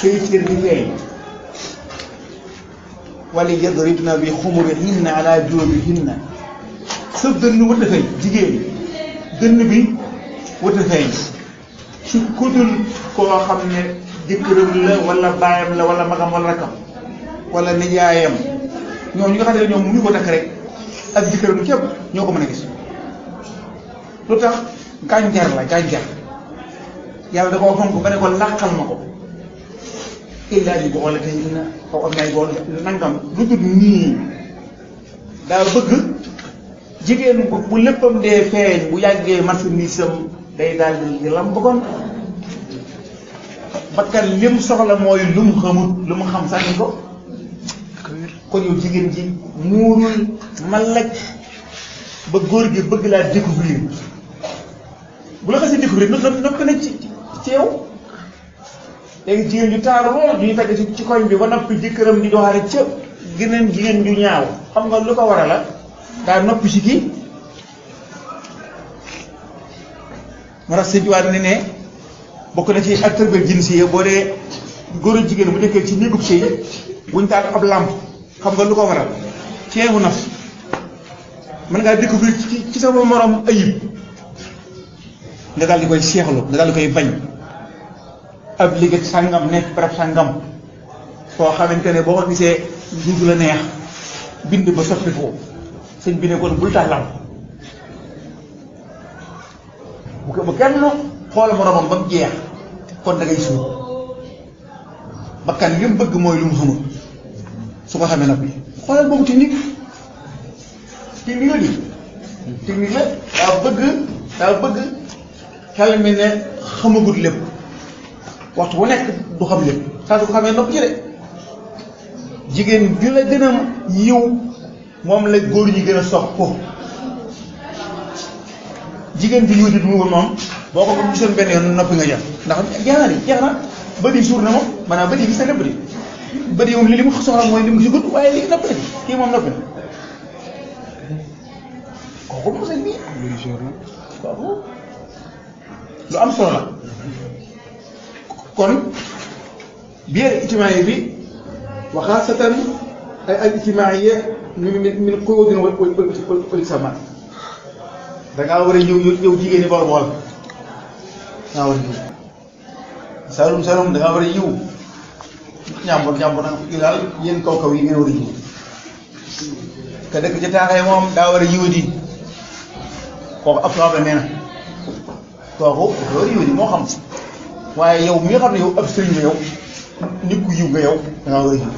say cër di feeñ wala yadribna bi xumurihinna ala juubihinna sa dënn wut a feeñ jigéen dënn bi wut a feeñ su kudul koo xam ne jëkkëram la wala baayam la wala magam wala rakam wala nijaayam ñoom ñi nga xam ne ñoom mu ngi ko takk rek ak jëkkëram képp ñoo ko mën a gis lu tax gànjar la gànjar yàlla da koo fonk ba ne ko làqal ma ko illaa bi boole tey na xaw am nay bool nangam lu dul nii daa bëgg jigéen bu léppam dee feeñ bu yàggee marchandise am day daal di lam bëggoon bakkan lim soxla mooy lu mu xamut lu mu xam sànni ko kon yow jigéen ji muurul malaj ba góor gi bëgg laa découvrir bu la xasee découvrir noppi nañ ci yow léegi jigéen ju taaru lool ñuy fekk ci koñ bi ba noppi jëkkëram di doxaare ca geneen jigéen ju ñaaw xam nga lu ko waral la daa noppi ci kii moo tax sëñ Tuubaa ne bokk na ci acteur bi jinsi boo dee góor a jigéen bu nekkee ci néegub sëy buñ taal ab làmp xam nga lu ko waral ceebu naf mën ngaa découvrir ci sama morom ayib nga daal di koy seexlu nga daal di koy bañ ab liggéey sàngam nekk barab sàngam foo xamante ne boo ko gisee du la neex bind ba soppi foofu sëñ bi ne kon bul tax làmp bu kenn xool moromam ba mu jeex kon da ngay suur bakkan li mu bëgg mooy lu mu xamul su ko xamee nag bi xoolal boobu technique la di technique la daa bëgg xel mi ne xamagut lépp waxtu bu nekk du xam lépp saa su ko xamee nopp ci de jigéen ju la gën a yiw moom la góor ñi gën a sox ko jigéen bi yiw di mu moom boo ko gisoon benn yoon noppi nga jàpp ndax jeex na bët yi suur na moom maanaam bët yi gis na lépp di bët yi moom li mu soxla mooy li mu si gudd waaye léegi noppi na kii moom noppi na kooku moom sëñ bi kooku lu am solo la kon biir ijtimaay bi wa xaasatan al ijtimaaiya min quyuudin wal iltisaamaat da ngaa war a yow jigéen ñi bool da ngaa war a yiw salum da ngaa war a yiw ñàmbur nag daal yéen kaw yi ngeen war a yiw te dëkk ci taaxee moom daa war a yiw di kooku ab tubaab la nee na kooku dafa war a yiw di moo xam waaye yow mi nga xam ne yow ab sëriñ nga yow nit ku yiw nga yow da ngaa war a yiw